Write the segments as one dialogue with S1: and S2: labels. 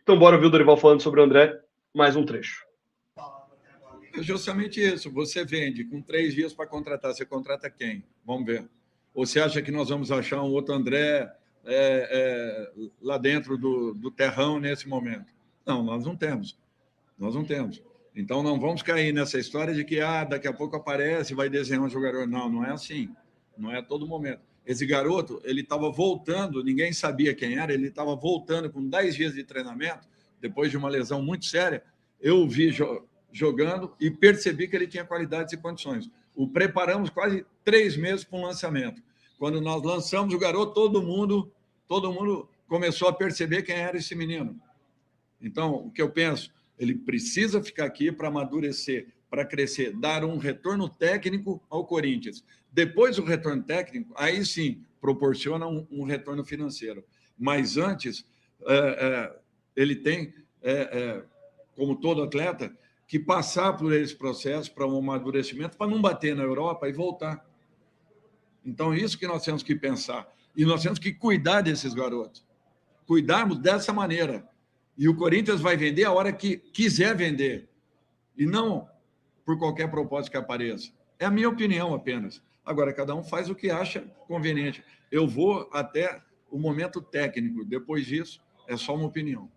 S1: Então bora ver o Dorival falando sobre o André, mais um trecho.
S2: É justamente isso. Você vende com 3 dias para contratar. Você contrata quem? Vamos ver. Ou você acha que nós vamos achar um outro André lá dentro do terrão nesse momento? Não, nós não temos. Nós não temos. Então, não vamos cair nessa história de que daqui a pouco aparece e vai desenhar um jogador. Não, não é assim. Não é a todo momento. Esse garoto, ele estava voltando, ninguém sabia quem era, ele estava voltando com 10 dias de treinamento, depois de uma lesão muito séria. Eu o vi jogando e percebi que ele tinha qualidades e condições. O preparamos quase 3 meses para um lançamento. Quando nós lançamos o garoto, todo mundo começou a perceber quem era esse menino. Então, o que eu penso, ele precisa ficar aqui para amadurecer, para crescer, dar um retorno técnico ao Corinthians. Depois do retorno técnico, aí sim, proporciona um retorno financeiro. Mas antes, ele tem, como todo atleta, que passar por esse processo para um amadurecimento, para não bater na Europa e voltar. Então, isso que nós temos que pensar. E nós temos que cuidar desses garotos. Cuidarmos dessa maneira. E o Corinthians vai vender a hora que quiser vender. E não por qualquer propósito que apareça. É a minha opinião apenas. Agora, cada um faz o que acha conveniente. Eu vou até o momento técnico. Depois disso, é só uma opinião.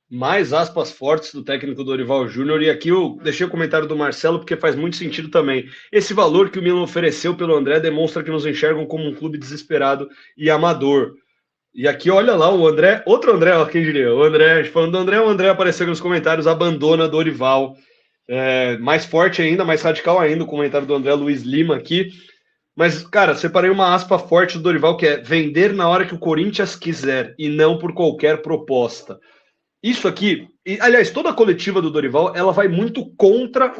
S1: Mais aspas fortes do técnico Dorival Júnior, e aqui eu deixei o comentário do Marcelo porque faz muito sentido também. Esse valor que o Milan ofereceu pelo André demonstra que nos enxergam como um clube desesperado e amador. E aqui, olha lá, o André, outro André, ó, quem diria? O André, falando do André, o André apareceu aqui nos comentários, abandona Dorival. Mais forte ainda, mais radical ainda, o comentário do André Luiz Lima aqui. Mas, cara, separei uma aspa forte do Dorival, que é vender na hora que o Corinthians quiser e não por qualquer proposta. Isso aqui, e, aliás, toda a coletiva do Dorival, ela vai muito contra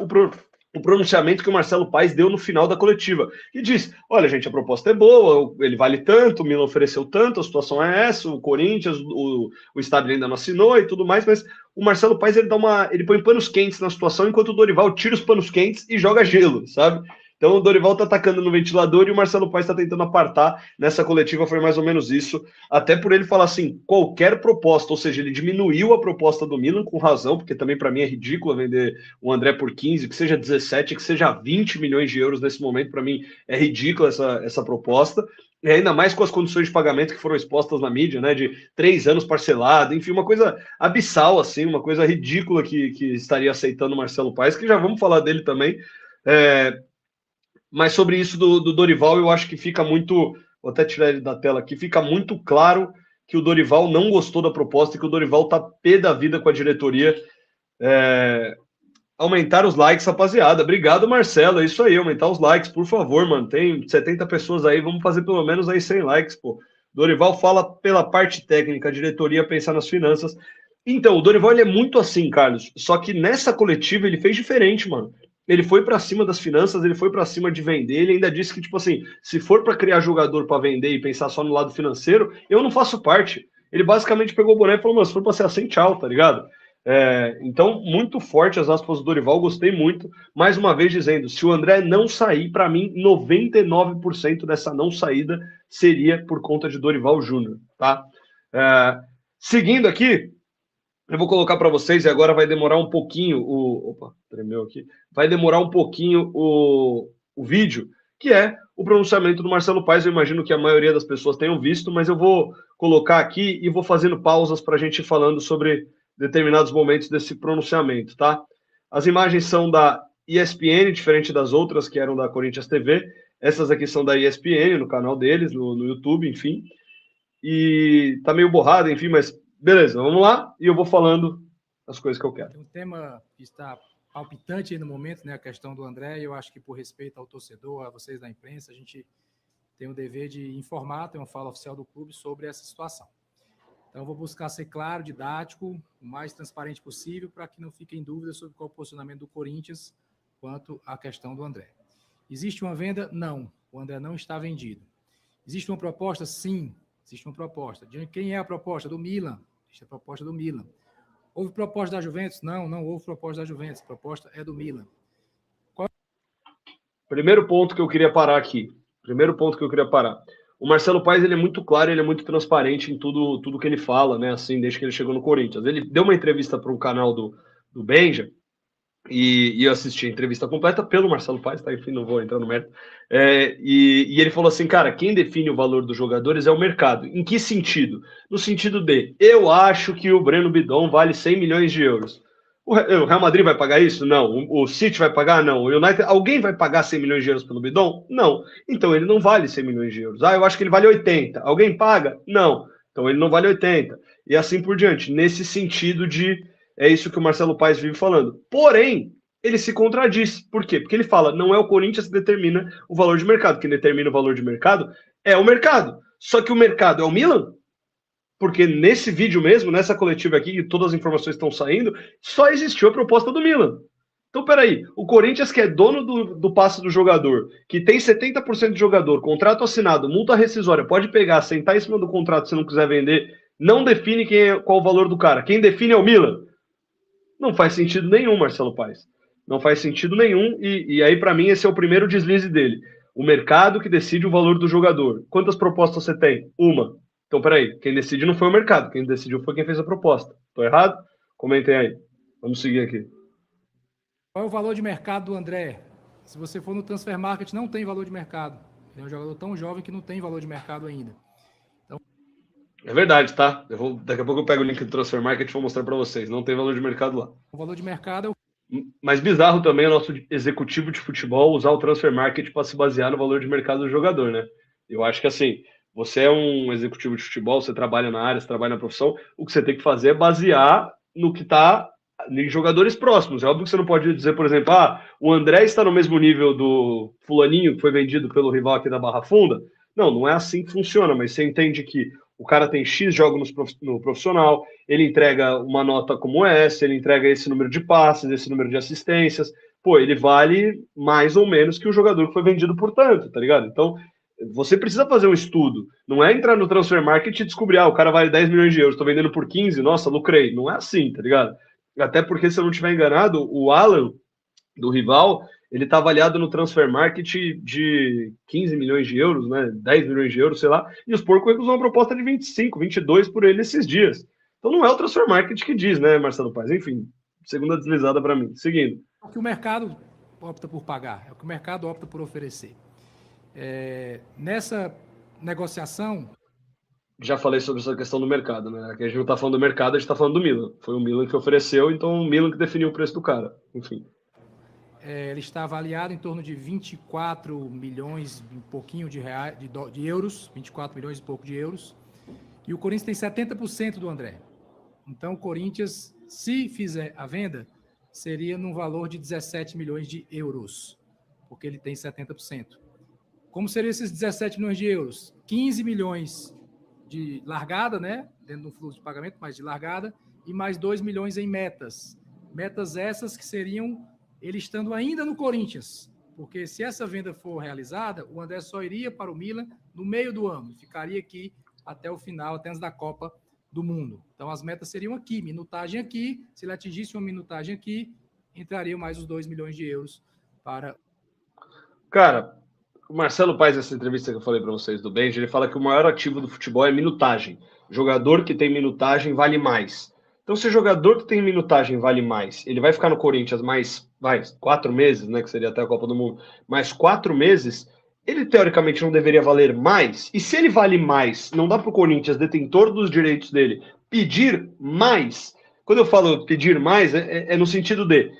S1: o pronunciamento que o Marcelo Paes deu no final da coletiva. E diz, olha, gente, a proposta é boa, ele vale tanto, o Milan ofereceu tanto, a situação é essa, o Corinthians, o estádio ainda não assinou e tudo mais, mas o Marcelo Paes, ele põe panos quentes na situação, enquanto o Dorival tira os panos quentes e joga gelo, sabe? Então o Dorival tá atacando no ventilador e o Marcelo Paes está tentando apartar. Nessa coletiva foi mais ou menos isso. Até por ele falar assim, qualquer proposta, ou seja, ele diminuiu a proposta do Milan com razão, porque também para mim é ridículo vender o André por 15, que seja 17, que seja 20 milhões de euros nesse momento, para mim é ridícula essa proposta. E ainda mais com as condições de pagamento que foram expostas na mídia, né, de 3 anos parcelado, enfim, uma coisa abissal, assim, uma coisa ridícula que estaria aceitando o Marcelo Paes, que já vamos falar dele também. Mas sobre isso do Dorival, eu acho que fica muito... Vou até tirar ele da tela aqui. Fica muito claro que o Dorival não gostou da proposta e que o Dorival tá pé da vida com a diretoria. Aumentar os likes, rapaziada. Obrigado, Marcelo. É isso aí, aumentar os likes, por favor, mano. Tem 70 pessoas aí, vamos fazer pelo menos aí 100 likes, pô. Dorival fala pela parte técnica, a diretoria pensar nas finanças. Então, o Dorival ele é muito assim, Carlos. Só que nessa coletiva ele fez diferente, mano. Ele foi para cima das finanças, ele foi para cima de vender, ele ainda disse que, tipo assim, se for para criar jogador para vender e pensar só no lado financeiro, eu não faço parte. Ele basicamente pegou o boné e falou, mano, se for para ser assim, tchau, tá ligado? Então, muito forte as aspas do Dorival, gostei muito. Mais uma vez dizendo, se o André não sair, para mim, 99% dessa não saída seria por conta de Dorival Júnior, tá? Seguindo aqui, eu vou colocar para vocês e agora vai demorar um pouquinho Opa, tremeu aqui. Vai demorar um pouquinho o vídeo, que é o pronunciamento do Marcelo Paes. Eu imagino que a maioria das pessoas tenham visto, mas eu vou colocar aqui e vou fazendo pausas para a gente ir falando sobre determinados momentos desse pronunciamento, tá? As imagens são da ESPN, diferente das outras que eram da Corinthians TV. Essas aqui são da ESPN, no canal deles, no YouTube, enfim. E tá meio borrado, enfim, mas beleza, vamos lá e eu vou falando as coisas que eu quero.
S3: Um tema que está palpitante aí no momento, né, a questão do André, e eu acho que por respeito ao torcedor, a vocês da imprensa, a gente tem o dever de informar, tem uma fala oficial do clube sobre essa situação. Então eu vou buscar ser claro, didático, o mais transparente possível, para que não fiquem dúvidas sobre qual é o posicionamento do Corinthians quanto à questão do André. Existe uma venda? Não. O André não está vendido. Existe uma proposta? Sim. Existe uma proposta. De quem é a proposta? Do Milan. Existe a proposta do Milan. Houve proposta da Juventus? Não, não houve proposta da Juventus. A proposta é do Milan. Primeiro ponto que eu queria parar aqui.
S1: o Marcelo Paes, ele é muito claro, ele é muito transparente em tudo que ele fala, né? Assim, desde que ele chegou no Corinthians. Ele deu uma entrevista para um canal do Benja, e eu assisti a entrevista completa pelo Marcelo Paes, tá? Enfim, não vou entrar no mérito. E ele falou assim, cara, quem define o valor dos jogadores é o mercado. Em que sentido? No sentido de, eu acho que o Breno Bidon vale 100 milhões de euros. O Real Madrid vai pagar isso? Não. O City vai pagar? Não. O United, alguém vai pagar 100 milhões de euros pelo Bidon? Não. Então ele não vale 100 milhões de euros. Ah, eu acho que ele vale 80. Alguém paga? Não. Então ele não vale 80. E assim por diante. Nesse sentido de... É isso que o Marcelo Paes vive falando. Porém, ele se contradiz. Por quê? Porque ele fala, não é o Corinthians que determina o valor de mercado. Quem determina o valor de mercado é o mercado. Só que o mercado é o Milan? Porque nesse vídeo mesmo, nessa coletiva aqui, que todas as informações estão saindo, só existiu a proposta do Milan. Então, peraí, o Corinthians, que é dono do passe do jogador, que tem 70% de jogador, contrato assinado, multa rescisória, pode pegar, sentar em cima do contrato se não quiser vender, não define qual o valor do cara. Quem define é o Milan. Não faz sentido nenhum, Marcelo Paes. Não faz sentido nenhum, e aí, para mim, esse é o primeiro deslize dele. O mercado que decide o valor do jogador. Quantas propostas você tem? Uma. Então, peraí, quem decide não foi o mercado, quem decidiu foi quem fez a proposta. Estou errado? Comentem aí. Vamos seguir aqui.
S3: Qual é o valor de mercado do André? Se você for no Transfer Market, não tem valor de mercado. Ele é um jogador tão jovem que não tem valor de mercado ainda. Então...
S1: É verdade, tá? Daqui a pouco eu pego o link do Transfer Market e vou mostrar para vocês. Não tem valor de mercado lá.
S3: O valor de mercado é o...
S1: Mas bizarro também o nosso executivo de futebol usar o Transfer Market para se basear no valor de mercado do jogador, né? Eu acho que assim... Você é um executivo de futebol, você trabalha na área, você trabalha na profissão, o que você tem que fazer é basear no que está em jogadores próximos. É óbvio que você não pode dizer, por exemplo, o André está no mesmo nível do fulaninho que foi vendido pelo rival aqui da Barra Funda. Não é assim que funciona, mas você entende que o cara tem X jogos no profissional, ele entrega uma nota como essa, ele entrega esse número de passes, esse número de assistências, ele vale mais ou menos que o jogador que foi vendido por tanto, tá ligado? Então, você precisa fazer um estudo. Não é entrar no Transfer Market e descobrir, o cara vale 10 milhões de euros, tô vendendo por 15, nossa, lucrei. Não é assim, tá ligado? Até porque, se eu não estiver enganado, o Alan, do rival, ele tá avaliado no Transfer Market de 15 milhões de euros, né? 10 milhões de euros, sei lá, e os porcos recusam uma proposta de 25, 22 por ele esses dias. Então não é o Transfer Market que diz, né, Marcelo Paes? Enfim, segunda deslizada para mim. Seguindo.
S3: É o que o mercado opta por pagar, é o que o mercado opta por oferecer. Nessa negociação...
S1: Já falei sobre essa questão do mercado, né? Aqui a gente não está falando do mercado, a gente está falando do Milan. Foi o Milan que ofereceu, então o Milan que definiu o preço do cara. Enfim.
S3: Ele está avaliado em torno de 24 milhões e pouquinho de euros, 24 milhões e pouco de euros. E o Corinthians tem 70% do André. Então o Corinthians, se fizer a venda, seria num valor de 17 milhões de euros, porque ele tem 70%. Como seriam esses 17 milhões de euros? 15 milhões de largada, né? Dentro do fluxo de pagamento, mas de largada, e mais 2 milhões em metas. Metas essas que seriam ele estando ainda no Corinthians. Porque se essa venda for realizada, o André só iria para o Milan no meio do ano. Ficaria aqui até o final, até antes da Copa do Mundo. Então as metas seriam aqui, minutagem aqui. Se ele atingisse uma minutagem aqui, entrariam mais os 2 milhões de euros para...
S1: Cara... O Marcelo Paes, nessa entrevista que eu falei para vocês do Benji, ele fala que o maior ativo do futebol é minutagem. Jogador que tem minutagem vale mais. Então, se o jogador que tem minutagem vale mais, ele vai ficar no Corinthians mais 4 meses, né, que seria até a Copa do Mundo, mais 4 meses, ele teoricamente não deveria valer mais. E se ele vale mais, não dá para o Corinthians, detentor dos direitos dele, pedir mais. Quando eu falo pedir mais, é no sentido de,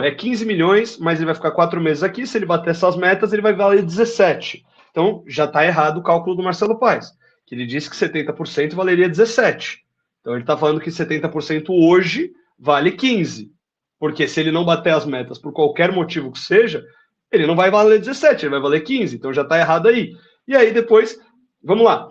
S1: é 15 milhões, mas ele vai ficar 4 meses aqui, se ele bater essas metas, ele vai valer 17. Então, já está errado o cálculo do Marcelo Paes, que ele disse que 70% valeria 17. Então, ele está falando que 70% hoje vale 15. Porque se ele não bater as metas por qualquer motivo que seja, ele não vai valer 17, ele vai valer 15. Então, já está errado aí. E aí, depois, vamos lá.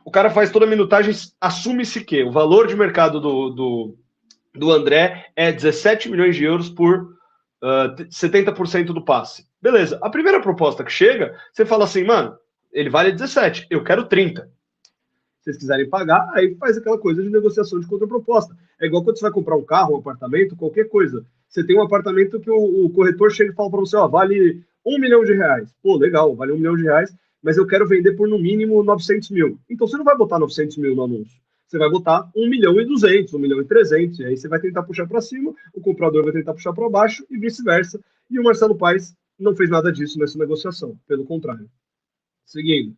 S1: O cara faz toda a minutagem, assume-se que o valor de mercado do André é 17 milhões de euros por 70% do passe. Beleza. A primeira proposta que chega, você fala assim, mano, ele vale 17, eu quero 30. Se vocês quiserem pagar, aí faz aquela coisa de negociação de contraproposta. É igual quando você vai comprar um carro, um apartamento, qualquer coisa. Você tem um apartamento que o corretor chega e fala para você, vale R$1 milhão. Pô, legal, vale R$1 milhão. mas eu quero vender por no mínimo 900 mil. Então você não vai botar 900 mil no anúncio. Você vai botar 1.200.000, 1.300.000, e aí você vai tentar puxar para cima, o comprador vai tentar puxar para baixo e vice-versa. E o Marcelo Paes não fez nada disso nessa negociação, pelo contrário. Seguindo.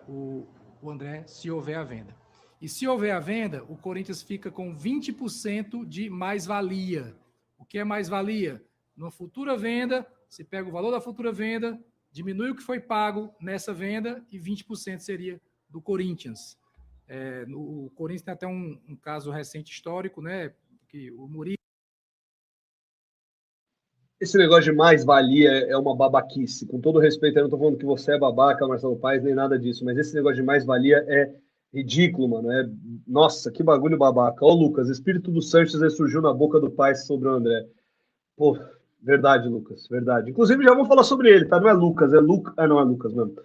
S3: O André, se houver a venda. E se houver a venda, o Corinthians fica com 20% de mais-valia. O que é mais-valia? Numa futura venda, você pega o valor da futura venda, diminui o que foi pago nessa venda e 20% seria do Corinthians. O Corinthians tem até um caso recente histórico, né? Que o Muricy.
S1: Esse negócio de mais-valia é uma babaquice. Com todo respeito, eu não estou falando que você é babaca, Marcelo Paes, nem nada disso, mas esse negócio de mais-valia é ridículo, mano. Nossa, que bagulho babaca. Ó, Lucas, espírito do Sanches surgiu na boca do Paes sobre o André. Pô, verdade, Lucas, verdade. Inclusive, já vamos falar sobre ele, tá? Não é Lucas, é Lucas. Não é Lucas mesmo.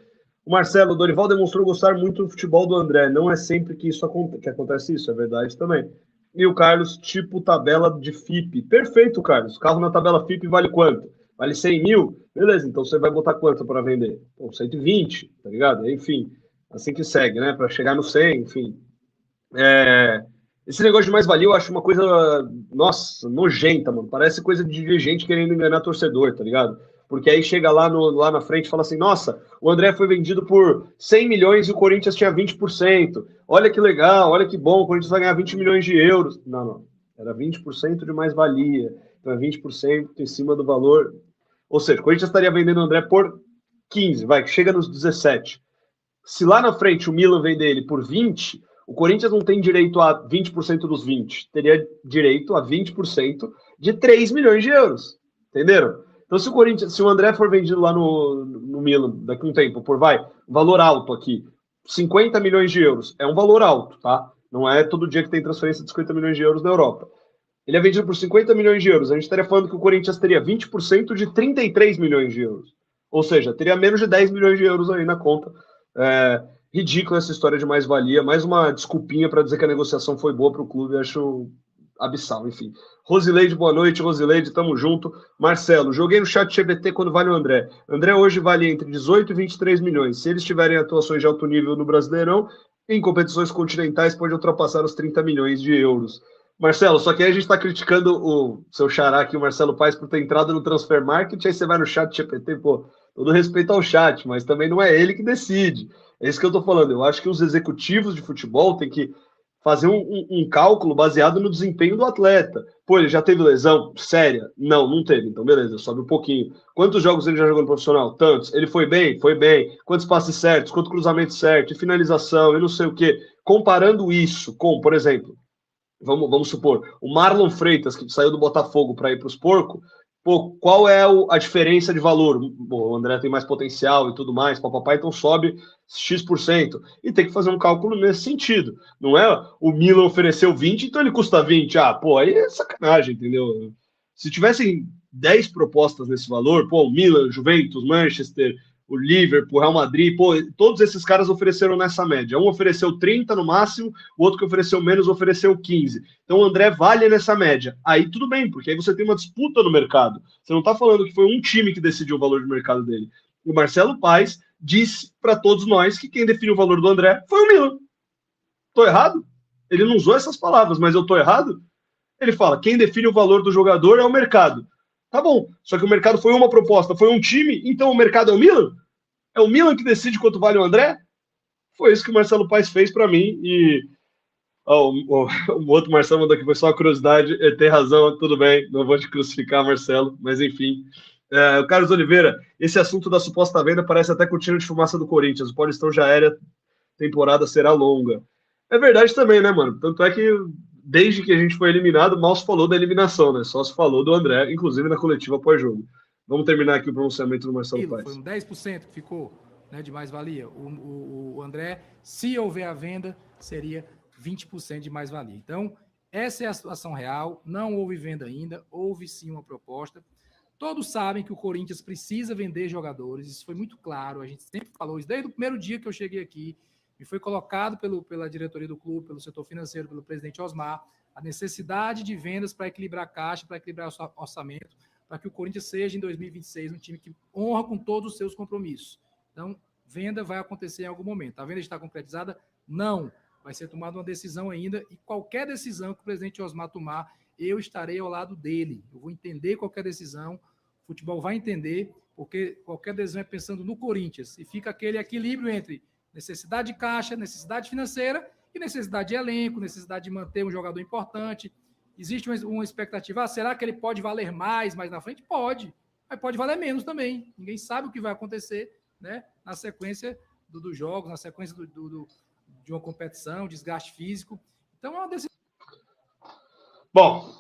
S1: O Marcelo, Dorival demonstrou gostar muito do futebol do André. Não é sempre que acontece isso, é verdade também. E o Carlos, tipo tabela de FIP. Perfeito, Carlos. Carro na tabela FIP vale quanto? Vale 100 mil? Beleza, então você vai botar quanto para vender? Pô, 120, tá ligado? Enfim, assim que segue, né? Para chegar no 100, enfim. Esse negócio de mais-valia eu acho uma coisa, nossa, nojenta, mano. Parece coisa de dirigente querendo enganar torcedor, tá ligado? Porque aí chega lá na frente e fala assim, nossa, o André foi vendido por 100 milhões e o Corinthians tinha 20%. Olha que legal, olha que bom, o Corinthians vai ganhar 20 milhões de euros. Não. Era 20% de mais-valia. Então é 20% em cima do valor. Ou seja, o Corinthians estaria vendendo o André por 15, vai, que chega nos 17. Se lá na frente o Milan vende ele por 20, o Corinthians não tem direito a 20% dos 20. Teria direito a 20% de 3 milhões de euros. Entenderam? Então, se o André for vendido lá no Milan daqui a um tempo, valor alto aqui, 50 milhões de euros, é um valor alto, tá? Não é todo dia que tem transferência de 50 milhões de euros da Europa. Ele é vendido por 50 milhões de euros. A gente estaria falando que o Corinthians teria 20% de 33 milhões de euros. Ou seja, teria menos de 10 milhões de euros aí na conta. Ridícula essa história de mais-valia. Mais uma desculpinha para dizer que a negociação foi boa para o clube. Acho abissal, enfim. Rosileide, boa noite. Rosileide, tamo junto. Marcelo, joguei no chat GBT quando vale o André. André hoje vale entre 18 e 23 milhões. Se eles tiverem atuações de alto nível no Brasileirão, em competições continentais pode ultrapassar os 30 milhões de euros. Marcelo, só que aí a gente está criticando o seu xará aqui, o Marcelo Paes, por ter entrado no Transfer Market, aí você vai no chat GPT, pô, todo respeito ao chat, mas também não é ele que decide. É isso que eu tô falando. Eu acho que os executivos de futebol têm que fazer um cálculo baseado no desempenho do atleta. Pô, ele já teve lesão séria? Não teve. Então, beleza, sobe um pouquinho. Quantos jogos ele já jogou no profissional? Tantos. Ele foi bem? Foi bem. Quantos passes certos? Quanto cruzamento certo? E finalização? E não sei o quê. Comparando isso com, por exemplo, vamos supor, o Marlon Freitas, que saiu do Botafogo para ir para os Porcos, pô, qual é a diferença de valor? Bom, o André tem mais potencial e tudo mais, papai, então sobe X%. E tem que fazer um cálculo nesse sentido. Não é o Milan ofereceu 20, então ele custa 20. Ah, pô, aí é sacanagem, entendeu? Se tivessem 10 propostas nesse valor, pô, o Milan, Juventus, Manchester, o Liverpool, o Real Madrid, pô, todos esses caras ofereceram nessa média. Um ofereceu 30 no máximo, o outro que ofereceu menos ofereceu 15. Então o André vale nessa média. Aí tudo bem, porque aí você tem uma disputa no mercado. Você não está falando que foi um time que decidiu o valor de mercado dele. O Marcelo Paes disse para todos nós que quem definiu o valor do André foi o Milan. Tô errado? Ele não usou essas palavras, mas eu tô errado? Ele fala, quem define o valor do jogador é o mercado. Tá bom, só que o mercado foi uma proposta, foi um time, então o mercado é o Milan? É o Milan que decide quanto vale o André? Foi isso que o Marcelo Paes fez para mim e o outro Marcelo mandou aqui, foi só uma curiosidade, tem razão, tudo bem, não vou te crucificar, Marcelo, mas enfim. O Carlos Oliveira, esse assunto da suposta venda parece até cortina de fumaça do Corinthians, o Paulistão já era, temporada será longa. É verdade também, né, mano? Tanto é que desde que a gente foi eliminado, mal se falou da eliminação, né? Só se falou do André, inclusive na coletiva pós-jogo. Vamos terminar aqui o pronunciamento do Marcelo Paes.
S3: Foi um 10% que ficou, né, de mais-valia. O André, se houver a venda, seria 20% de mais-valia. Então, essa é a situação real. Não houve venda ainda, houve sim uma proposta. Todos sabem que o Corinthians precisa vender jogadores, isso foi muito claro, a gente sempre falou isso desde o primeiro dia que eu cheguei aqui, e foi colocado pela diretoria do clube, pelo setor financeiro, pelo presidente Osmar, a necessidade de vendas para equilibrar a caixa, para equilibrar o orçamento, para que o Corinthians seja, em 2026, um time que honra com todos os seus compromissos. Então, venda vai acontecer em algum momento. A venda está concretizada? Não. Vai ser tomada uma decisão ainda, e qualquer decisão que o presidente Osmar tomar, eu estarei ao lado dele. Eu vou entender qualquer decisão, o futebol vai entender, porque qualquer decisão é pensando no Corinthians, e fica aquele equilíbrio entre necessidade de caixa, necessidade financeira e necessidade de elenco, necessidade de manter um jogador importante. Existe uma expectativa, será que ele pode valer mais na frente? Pode, mas pode valer menos também. Ninguém sabe o que vai acontecer, né, na sequência dos jogos, na sequência de uma competição, desgaste físico. Então é uma decisão.
S1: Bom,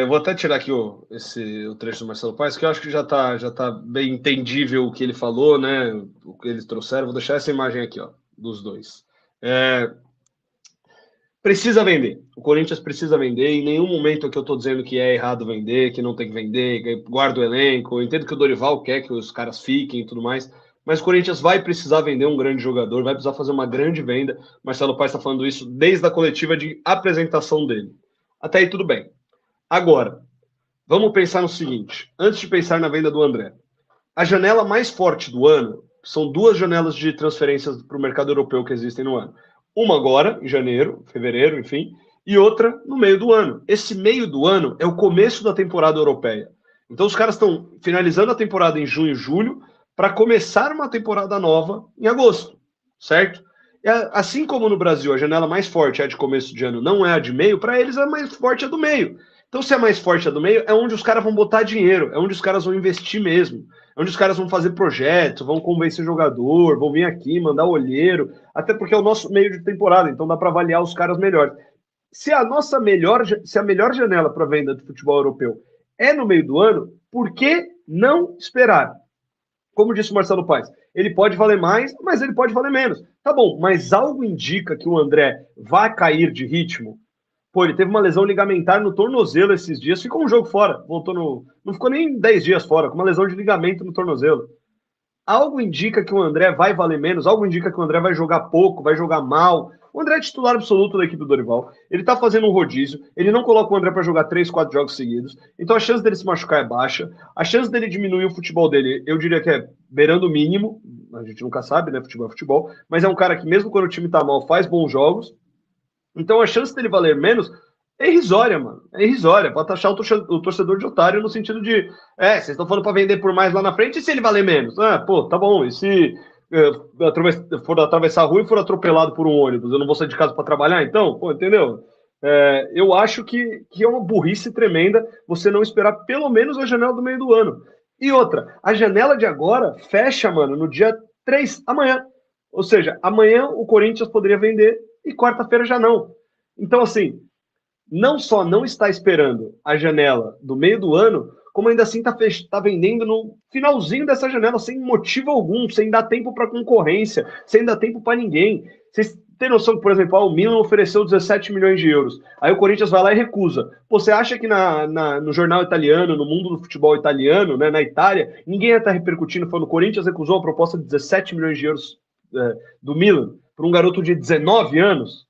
S1: eu vou até tirar aqui o trecho do Marcelo Paes, que eu acho que já tá bem entendível o que ele falou, né? O que eles trouxeram. Vou deixar essa imagem aqui, ó, dos dois. Precisa vender. O Corinthians precisa vender. Em nenhum momento que eu estou dizendo que é errado vender, que não tem que vender, que guarda o elenco. Eu entendo que o Dorival quer que os caras fiquem e tudo mais, mas o Corinthians vai precisar vender um grande jogador, vai precisar fazer uma grande venda. Marcelo Paes está falando isso desde a coletiva de apresentação dele. Até aí tudo bem. Agora, vamos pensar no seguinte, antes de pensar na venda do André. A janela mais forte do ano, são 2 janelas de transferências para o mercado europeu que existem no ano. Uma agora, em janeiro, fevereiro, enfim, e outra no meio do ano. Esse meio do ano é o começo da temporada europeia. Então os caras estão finalizando a temporada em junho e julho para começar uma temporada nova em agosto, certo? E assim como no Brasil a janela mais forte é a de começo de ano, não é a de meio, para eles a mais forte é a do meio. Então se a mais forte é a do meio, é onde os caras vão botar dinheiro, é onde os caras vão investir mesmo. Onde os caras vão fazer projetos, vão convencer jogador, vão vir aqui, mandar olheiro, até porque é o nosso meio de temporada, então dá para avaliar os caras melhores. Se a melhor janela para venda de futebol europeu é no meio do ano, por que não esperar? Como disse o Marcelo Paes, ele pode valer mais, mas ele pode valer menos. Tá bom, mas algo indica que o André vai cair de ritmo? Pô, ele teve uma lesão ligamentar no tornozelo esses dias, ficou um jogo fora, não ficou nem 10 dias fora, com uma lesão de ligamento no tornozelo. Algo indica que o André vai valer menos, algo indica que o André vai jogar pouco, vai jogar mal. O André é titular absoluto da equipe do Dorival, ele tá fazendo um rodízio, ele não coloca o André para jogar 3, 4 jogos seguidos, então a chance dele se machucar é baixa, a chance dele diminuir o futebol dele, eu diria que é beirando o mínimo, a gente nunca sabe, né, futebol é futebol, mas é um cara que mesmo quando o time tá mal, faz bons jogos. Então a chance dele valer menos é irrisória, mano. É irrisória. Pode taxar o torcedor de otário no sentido de vocês estão falando para vender por mais lá na frente, e se ele valer menos? Ah, pô, tá bom. E se for atravessar a rua e for atropelado por um ônibus, eu não vou sair de casa para trabalhar, então? Pô, entendeu? Eu acho que é uma burrice tremenda você não esperar pelo menos a janela do meio do ano. E outra, a janela de agora fecha, mano, no dia 3, amanhã. Ou seja, amanhã o Corinthians poderia vender e quarta-feira já não. Então, assim, não só não está esperando a janela do meio do ano, como ainda assim está vendendo no finalzinho dessa janela, sem motivo algum, sem dar tempo para concorrência, sem dar tempo para ninguém. Vocês têm noção que, por exemplo, o Milan ofereceu 17 milhões de euros, aí o Corinthians vai lá e recusa. Pô, você acha que no jornal italiano, no mundo do futebol italiano, né, na Itália, ninguém ia estar repercutindo falando que o Corinthians recusou a proposta de 17 milhões de euros do Milan para um garoto de 19 anos?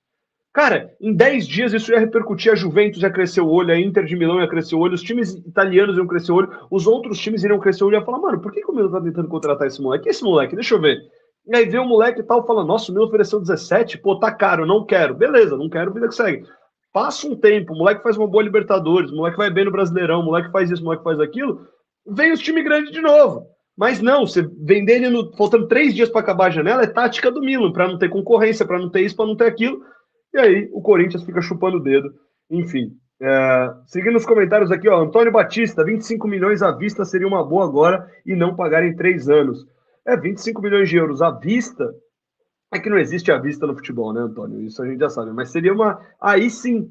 S1: Cara, em 10 dias isso ia repercutir, a Juventus ia crescer o olho, a Inter de Milão ia crescer o olho, os times italianos iam crescer o olho, os outros times iriam crescer o olho e ia falar, mano, por que o Milan tá tentando contratar esse moleque? Esse moleque, deixa eu ver. E aí vê o moleque e tal, fala, nossa, o Milan ofereceu 17, pô, tá caro, não quero. Beleza, não quero, vida que segue. Passa um tempo, o moleque faz uma boa Libertadores, o moleque vai bem no Brasileirão, o moleque faz isso, o moleque faz aquilo, vem os times grandes de novo. Mas não, você vender ele faltando 3 dias para acabar a janela é tática do Milan, para não ter concorrência, para não ter isso, para não ter aquilo. E aí o Corinthians fica chupando o dedo. Enfim, seguindo os comentários aqui, ó, Antônio Batista, 25 milhões à vista seria uma boa agora e não pagar em 3 anos. 25 milhões de euros à vista, é que não existe à vista no futebol, né, Antônio? Isso a gente já sabe, mas seria aí sim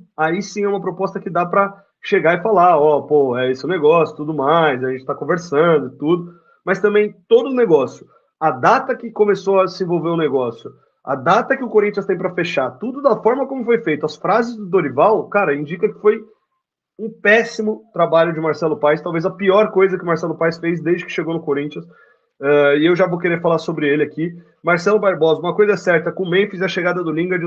S1: é uma proposta que dá para chegar e falar, ó, pô, é esse o negócio, tudo mais, a gente tá conversando e tudo, mas também todo o negócio, a data que começou a se envolver o negócio, a data que o Corinthians tem para fechar, tudo da forma como foi feito, as frases do Dorival, cara, indica que foi um péssimo trabalho de Marcelo Paes, talvez a pior coisa que o Marcelo Paes fez desde que chegou no Corinthians, e eu já vou querer falar sobre ele aqui. Marcelo Barbosa, uma coisa é certa, com o Memphis e a chegada do Lingard,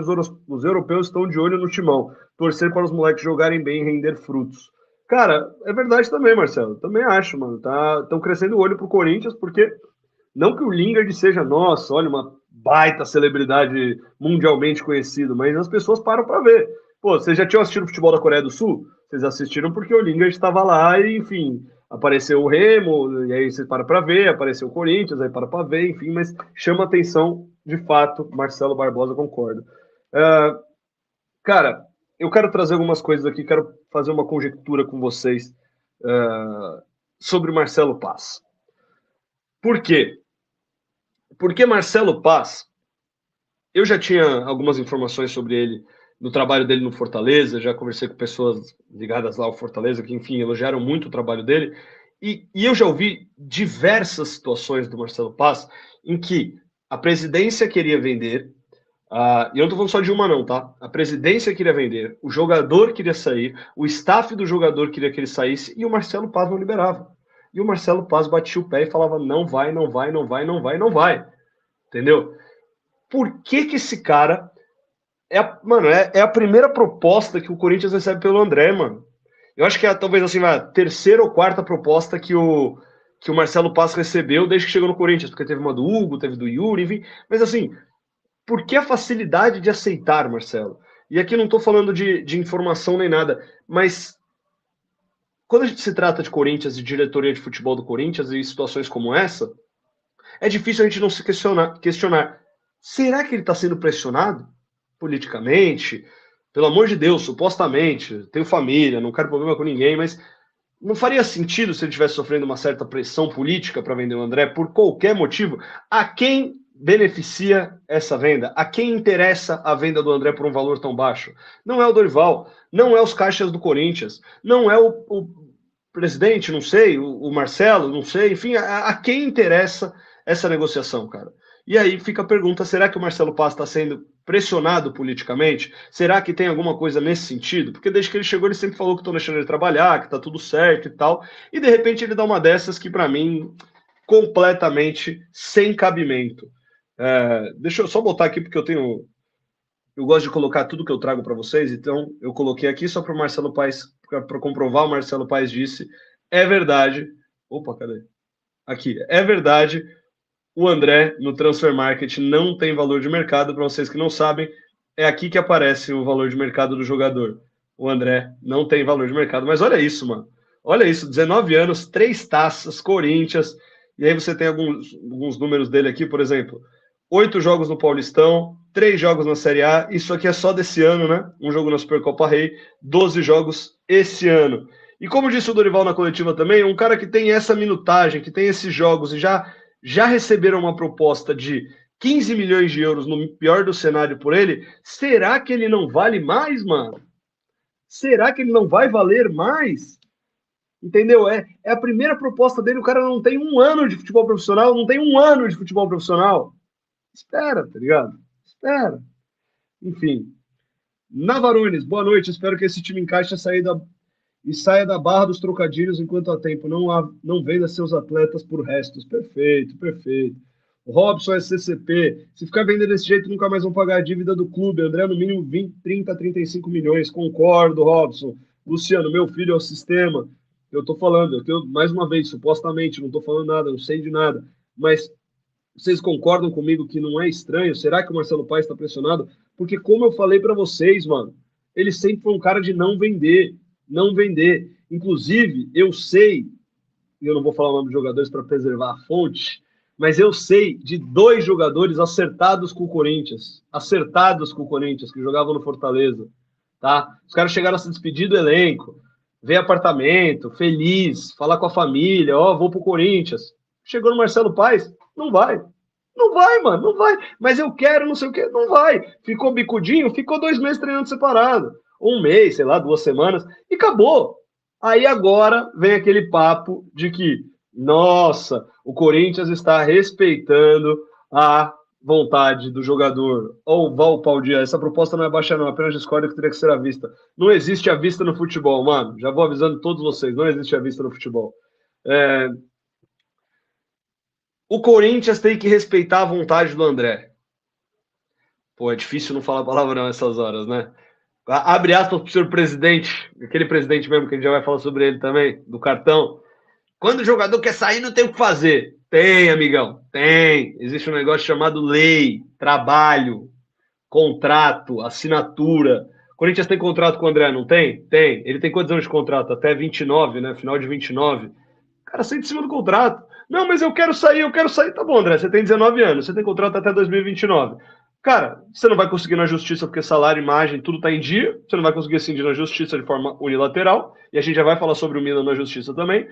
S1: os europeus estão de olho no timão, torcer para os moleques jogarem bem e render frutos. Cara, é verdade também, Marcelo, também acho, mano, estão crescendo o olho pro Corinthians, porque Não que o Lingard seja, nossa, olha, uma baita celebridade mundialmente conhecido, mas as pessoas param para ver. Pô, vocês já tinham assistido o futebol da Coreia do Sul? Vocês assistiram porque o Lingard estava lá e, enfim, apareceu o Remo, e aí vocês param para ver, apareceu o Corinthians, aí para ver, enfim, mas chama atenção, de fato, Marcelo Barbosa, concordo. Cara, eu quero trazer algumas coisas aqui, quero fazer uma conjectura com vocês sobre Marcelo Paz. Por quê? Porque Marcelo Paz, eu já tinha algumas informações sobre ele no trabalho dele no Fortaleza, já conversei com pessoas ligadas lá ao Fortaleza, que, enfim, elogiaram muito o trabalho dele, e eu já ouvi diversas situações do Marcelo Paz em que a presidência queria vender, e eu não estou falando só de uma não, tá? A presidência queria vender, o jogador queria sair, o staff do jogador queria que ele saísse, e o Marcelo Paz não liberava. E o Marcelo Paz batia o pé e falava, não vai, não vai, não vai, não vai, não vai. Entendeu? Por que esse cara... É a primeira proposta que o Corinthians recebe pelo André, mano. Eu acho que é talvez assim, a terceira ou quarta proposta que o Marcelo Paz recebeu desde que chegou no Corinthians, porque teve uma do Hugo, teve do Yuri, enfim. Mas assim, por que a facilidade de aceitar, Marcelo? E aqui não estou falando de informação nem nada, mas quando a gente se trata de Corinthians e diretoria de futebol do Corinthians e situações como essa, é difícil a gente não se questionar. Será que ele está sendo pressionado politicamente? Pelo amor de Deus, supostamente, tenho família, não quero problema com ninguém, mas não faria sentido se ele estivesse sofrendo uma certa pressão política para vender o André por qualquer motivo? A quem beneficia essa venda? A quem interessa a venda do André por um valor tão baixo? Não é o Dorival, não é os caixas do Corinthians, não é o presidente, não sei, o Marcelo, não sei, enfim, a quem interessa essa negociação, cara? E aí fica a pergunta, será que o Marcelo Paz está sendo pressionado politicamente? Será que tem alguma coisa nesse sentido? Porque desde que ele chegou, ele sempre falou que estão deixando ele trabalhar, que está tudo certo e tal, e de repente ele dá uma dessas que, para mim, completamente sem cabimento. Deixa eu só botar aqui, porque eu gosto de colocar tudo que eu trago para vocês, então eu coloquei aqui só para o Marcelo Paz, para comprovar, o Marcelo Paz disse, é verdade, opa, cadê? Aqui, é verdade, o André, no Transfer Market, não tem valor de mercado. Para vocês que não sabem, é aqui que aparece o valor de mercado do jogador. O André não tem valor de mercado. Mas olha isso, mano. Olha isso, 19 anos, 3 taças, Corinthians. E aí você tem alguns números dele aqui, por exemplo. 8 jogos no Paulistão, 3 jogos na Série A. Isso aqui é só desse ano, né? Um jogo na Supercopa Rei, 12 jogos esse ano. E como disse o Dorival na coletiva também, um cara que tem essa minutagem, que tem esses jogos e já receberam uma proposta de 15 milhões de euros no pior do cenário por ele, será que ele não vale mais, mano? Será que ele não vai valer mais? Entendeu? É a primeira proposta dele, o cara não tem um ano de futebol profissional, Espera, tá ligado? Espera. Enfim. Navarones, boa noite, espero que esse time encaixe e saia da barra dos trocadilhos enquanto há tempo. Não venda seus atletas por restos. Perfeito, perfeito. O Robson SCCP. Se ficar vendendo desse jeito, nunca mais vão pagar a dívida do clube. André, no mínimo 20, 30, 35 milhões. Concordo, Robson. Luciano, meu filho é o sistema. Eu tô falando, mais uma vez, supostamente, não tô falando nada, não sei de nada. Mas vocês concordam comigo que não é estranho? Será que o Marcelo Paes está pressionado? Porque, como eu falei para vocês, mano, ele sempre foi um cara de não vender. Inclusive, eu sei, e eu não vou falar o nome dos jogadores para preservar a fonte, mas eu sei de 2 jogadores acertados com o Corinthians, que jogavam no Fortaleza, tá? Os caras chegaram a se despedir do elenco, ver apartamento, feliz, falar com a família, vou pro Corinthians. Chegou no Marcelo Paes, não vai, mano, não vai. Mas eu quero, não sei o quê, não vai. Ficou bicudinho, ficou 2 meses treinando separado. 1 mês, sei lá, 2 semanas, e acabou. Aí agora vem aquele papo de que, nossa, o Corinthians está respeitando a vontade do jogador. Ou Val Paldia, essa proposta não é baixa não, apenas discordo que teria que ser à vista. Não existe à vista no futebol, mano. Já vou avisando todos vocês, não existe à vista no futebol. O Corinthians tem que respeitar a vontade do André. Pô, é difícil não falar palavrão nessas horas, né? Abre aspas para o senhor presidente, aquele presidente mesmo que a gente já vai falar sobre ele também, do cartão. Quando o jogador quer sair, não tem o que fazer. Tem, amigão, tem. Existe um negócio chamado lei, trabalho, contrato, assinatura. Corinthians tem contrato com o André, não tem? Tem. Ele tem quantos anos de contrato? Até 29, né? Final de 29. O cara senta em cima do contrato. Não, mas eu quero sair, eu quero sair. Tá bom, André, você tem 19 anos, você tem contrato até 2029. Cara, você não vai conseguir na justiça porque salário, imagem, tudo tá em dia. Você não vai conseguir ascindir na justiça de forma unilateral. E a gente já vai falar sobre o Milan na justiça também.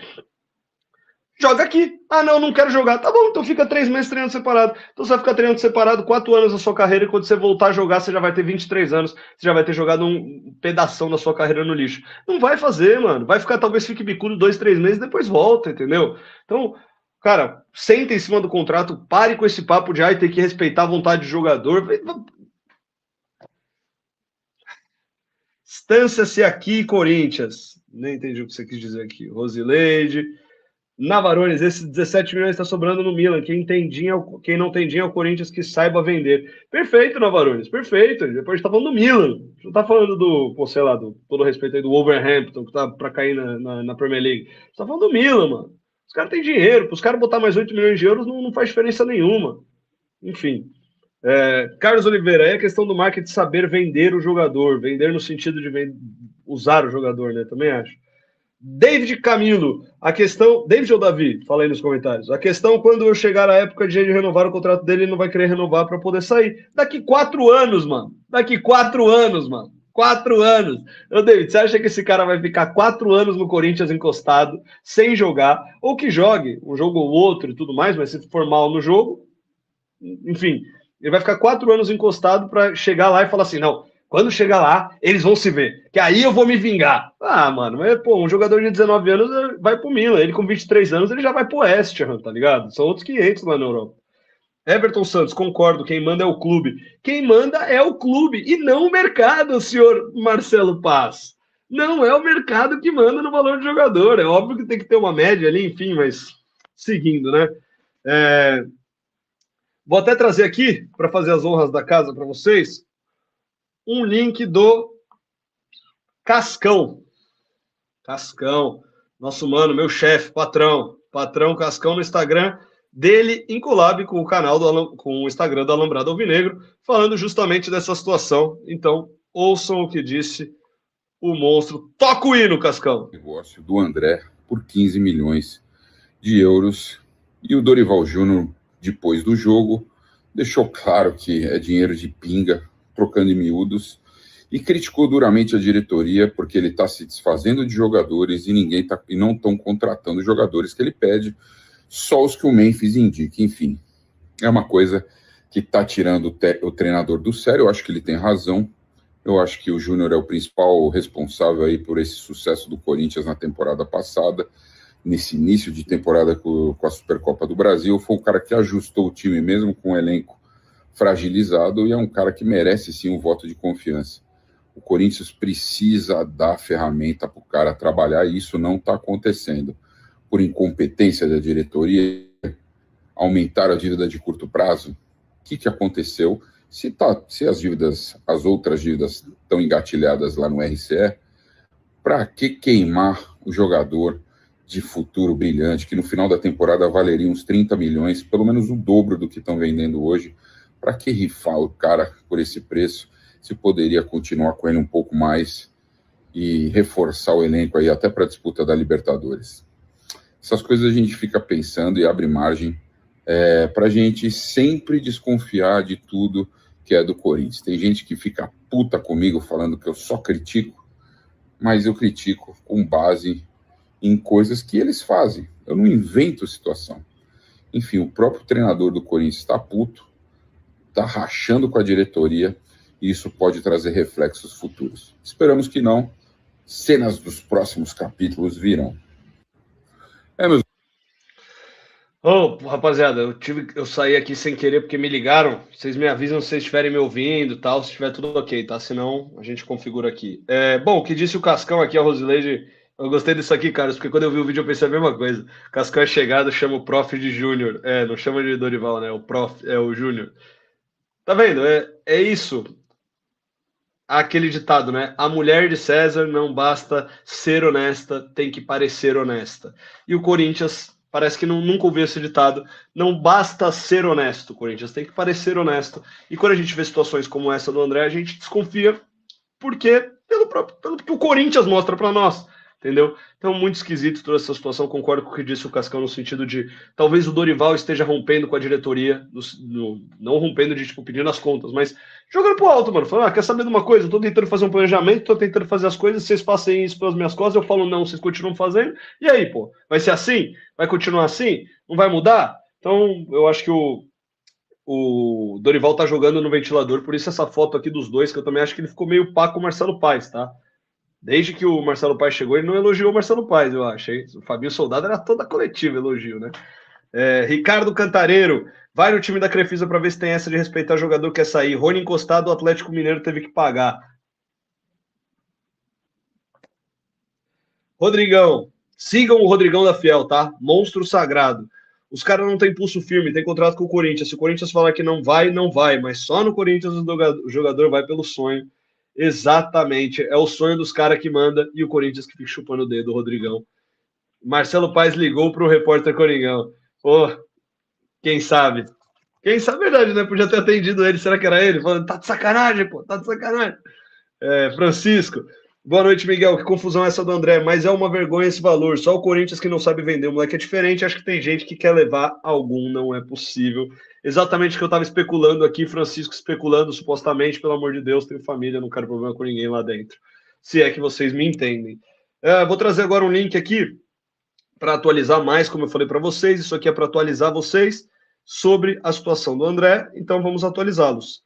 S1: Joga aqui. Ah, não, não quero jogar. Tá bom, então fica 3 meses treinando separado. Então você vai ficar treinando separado 4 anos da sua carreira e quando você voltar a jogar, você já vai ter 23 anos. Você já vai ter jogado um pedação da sua carreira no lixo. Não vai fazer, mano. Vai ficar, talvez fique bicudo 2, 3 meses e depois volta, entendeu? Então, cara, senta em cima do contrato, pare com esse papo de ter que respeitar a vontade do jogador. Estância-se aqui, Corinthians. Nem entendi o que você quis dizer aqui. Rosileide. Navarrones, esses 17 milhões está sobrando no Milan. Quem não tem dinheiro é o Corinthians que saiba vender. Perfeito, Navarrones, perfeito. Depois a gente tá falando do Milan. A gente não tá falando sei lá, todo respeito aí do Wolverhampton, que tá para cair na Premier League. A gente tá falando do Milan, mano. Os caras têm dinheiro. Para os caras botar mais 8 milhões de euros não faz diferença nenhuma. Enfim. Carlos Oliveira, é a questão do marketing saber vender o jogador. Vender no sentido de usar o jogador, né? Também acho. David Camilo, a questão... David ou Davi? Fala aí nos comentários. A questão, quando eu chegar a época de ele renovar o contrato dele, ele não vai querer renovar para poder sair. Daqui 4 anos, mano. Daqui 4 anos, mano. 4 anos. Ô, David, você acha que esse cara vai ficar 4 anos no Corinthians encostado, sem jogar, ou que jogue um jogo ou outro e tudo mais, mas se for mal no jogo, enfim, ele vai ficar 4 anos encostado para chegar lá e falar assim, não... Quando chegar lá, eles vão se ver. Que aí eu vou me vingar. Ah, mano, mas, pô, um jogador de 19 anos vai pro Milan. Ele com 23 anos, ele já vai pro West Ham, tá ligado? São outros 500 lá na Europa. Everton Santos, concordo. Quem manda é o clube. Quem manda é o clube e não o mercado, senhor Marcelo Paz. Não é o mercado que manda no valor do jogador. É óbvio que tem que ter uma média ali, enfim, mas seguindo, né? Vou até trazer aqui, para fazer as honras da casa para vocês, um link do Cascão. Cascão, nosso mano, meu chefe, patrão Cascão no Instagram dele, em collab com o canal, com o Instagram do Alambrado Alvinegro, falando justamente dessa situação. Então, ouçam o que disse o monstro. Toca o hino, Cascão.
S4: Negócio do André por 15 milhões de euros. E o Dorival Júnior, depois do jogo, deixou claro que é dinheiro de pinga, trocando em miúdos, e criticou duramente a diretoria porque ele está se desfazendo de jogadores e não estão contratando jogadores que ele pede, só os que o Memphis indica. Enfim, é uma coisa que está tirando o treinador do sério. Eu acho que ele tem razão. Eu acho que o Júnior é o principal responsável aí por esse sucesso do Corinthians na temporada passada, nesse início de temporada com a Supercopa do Brasil. Foi o cara que ajustou o time mesmo com o elenco fragilizado, e é um cara que merece sim um voto de confiança. O Corinthians precisa dar ferramenta para o cara trabalhar, e isso não está acontecendo. Por incompetência da diretoria, aumentar a dívida de curto prazo. O que aconteceu? Se as outras dívidas estão engatilhadas lá no RCE, para que queimar o jogador de futuro brilhante, que no final da temporada valeria uns 30 milhões, pelo menos o dobro do que estão vendendo hoje? Para que rifar o cara por esse preço, se poderia continuar com ele um pouco mais e reforçar o elenco aí até para a disputa da Libertadores? Essas coisas a gente fica pensando e abre margem para a gente sempre desconfiar de tudo que é do Corinthians. Tem gente que fica puta comigo falando que eu só critico, mas eu critico com base em coisas que eles fazem. Eu não invento situação. Enfim, o próprio treinador do Corinthians está puto, está rachando com a diretoria, e isso pode trazer reflexos futuros. Esperamos que não. Cenas dos próximos capítulos virão. Meus...
S1: Rapaziada, eu saí aqui sem querer porque me ligaram. Vocês me avisam se vocês estiverem me ouvindo, tal, se estiver tudo ok, tá? Senão a gente configura aqui. Bom, o que disse o Cascão aqui, a Rosileide, eu gostei disso aqui, Carlos, porque quando eu vi o vídeo eu pensei a mesma coisa. Cascão é chegado, chama o prof de Júnior. Não chama de Dorival, né? O prof é o Júnior. Tá vendo? É isso. Aquele ditado, né? A mulher de César não basta ser honesta, tem que parecer honesta. E o Corinthians Parece que nunca ouvi esse ditado. Não basta ser honesto, Corinthians, tem que parecer honesto. E quando a gente vê situações como essa do André, a gente desconfia porque pelo que o Corinthians mostra para nós, entendeu? Então, muito esquisito toda essa situação. Concordo com o que disse o Cascão no sentido de talvez o Dorival esteja rompendo com a diretoria, não rompendo de tipo pedindo as contas, mas jogando pro alto, mano. Falando, quer saber de uma coisa? Eu tô tentando fazer um planejamento, tô tentando fazer as coisas, vocês passem isso pelas minhas costas, eu falo não, vocês continuam fazendo. E aí, pô? Vai ser assim? Vai continuar assim? Não vai mudar? Então, eu acho que o Dorival tá jogando no ventilador, por isso essa foto aqui dos dois, que eu também acho que ele ficou meio pá com o Marcelo Paes, tá? Desde que o Marcelo Paes chegou, ele não elogiou o Marcelo Paes, eu acho. Hein? O Fabinho Soldado era toda coletiva elogio, né? Ricardo Cantareiro, vai no time da Crefisa para ver se tem essa de respeitar o jogador que quer sair. Rony encostado, o Atlético Mineiro teve que pagar. Rodrigão, sigam o Rodrigão da Fiel, tá? Monstro sagrado. Os caras não têm pulso firme, tem contrato com o Corinthians. Se o Corinthians falar que não vai, não vai. Mas só no Corinthians o jogador vai pelo sonho. Exatamente. É o sonho dos caras que manda e o Corinthians que fica chupando o dedo, o Rodrigão. Marcelo Paes ligou pro repórter Coringão. Pô, quem sabe? Quem sabe, verdade, né? Podia ter atendido ele. Será que era ele? Falando, tá de sacanagem, pô, tá de sacanagem. Francisco. Boa noite, Miguel. Que confusão é essa do André, mas é uma vergonha esse valor. Só o Corinthians que não sabe vender. O moleque é diferente. Acho que tem gente que quer levar algum. Não é possível. Exatamente o que eu estava especulando aqui. Francisco especulando, supostamente. Pelo amor de Deus, tenho família. Não quero problema com ninguém lá dentro. Se é que vocês me entendem. Vou trazer agora um link aqui para atualizar mais, como eu falei para vocês. Isso aqui é para atualizar vocês sobre a situação do André. Então, vamos atualizá-los.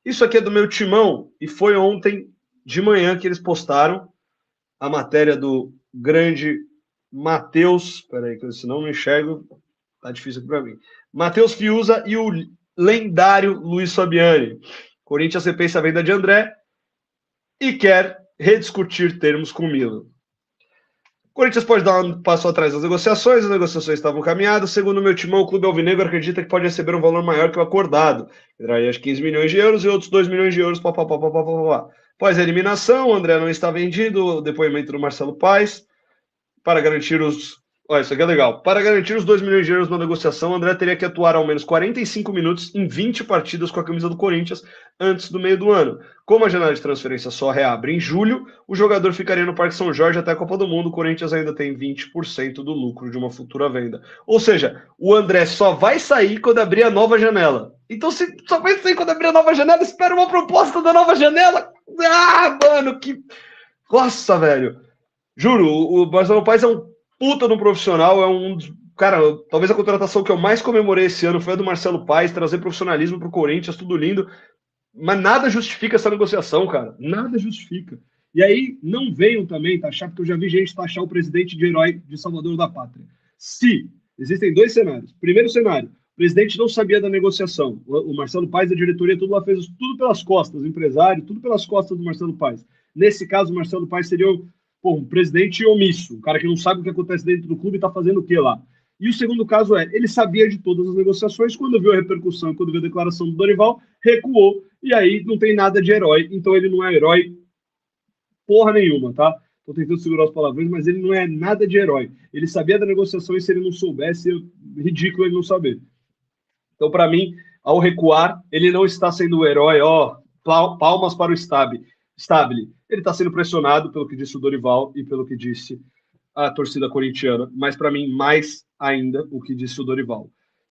S1: Isso aqui é do meu timão e foi ontem de manhã que eles postaram a matéria do grande Matheus, peraí, que senão não enxergo, tá difícil aqui para mim. Matheus Fiuza e o lendário Luiz Fabiani. Corinthians repensa a venda de André e quer rediscutir termos com o Milan. Corinthians pode dar um passo atrás das negociações, as negociações estavam caminhadas. Segundo o meu timão, o clube alvinegro acredita que pode receber um valor maior que o acordado. Traria 15 milhões de euros e outros 2 milhões de euros. Após a eliminação, o André não está vendido. O depoimento do Marcelo Paes. Para garantir os... Olha, isso aqui é legal. Para garantir os 2 milhões de euros na negociação, o André teria que atuar ao menos 45 minutos em 20 partidas com a camisa do Corinthians antes do meio do ano. Como a janela de transferência só reabre em julho, o jogador ficaria no Parque São Jorge até a Copa do Mundo. O Corinthians ainda tem 20% do lucro de uma futura venda. Ou seja, o André só vai sair quando abrir a nova janela. Então, se só vai sair quando abrir a nova janela, espera uma proposta da nova janela. Ah, mano, que... Nossa, velho. Juro, o Marcelo Paes é um puta no profissional, é um... Cara, talvez a contratação que eu mais comemorei esse ano foi a do Marcelo Paes, trazer profissionalismo pro Corinthians, tudo lindo. Mas nada justifica essa negociação, cara. Nada justifica. E aí, não venham também taxar, porque eu já vi gente taxar o presidente de herói de Salvador da Pátria. Se existem 2 cenários. Primeiro cenário, o presidente não sabia da negociação. O Marcelo Paes, a diretoria, tudo lá fez tudo pelas costas, o empresário, tudo pelas costas do Marcelo Paes. Nesse caso, o Marcelo Paes seria um presidente omisso, um cara que não sabe o que acontece dentro do clube e está fazendo o que lá. E o segundo caso ele sabia de todas as negociações, quando viu a repercussão, quando viu a declaração do Dorival, recuou, e aí não tem nada de herói, então ele não é herói porra nenhuma, tá? Tô tentando segurar os palavrões, mas ele não é nada de herói. Ele sabia da negociação e se ele não soubesse, é ridículo ele não saber. Então, para mim, ao recuar, ele não está sendo o herói, palmas para o Stabile. Ele está sendo pressionado pelo que disse o Dorival e pelo que disse a torcida corintiana, mas para mim, mais ainda, o que disse o Dorival.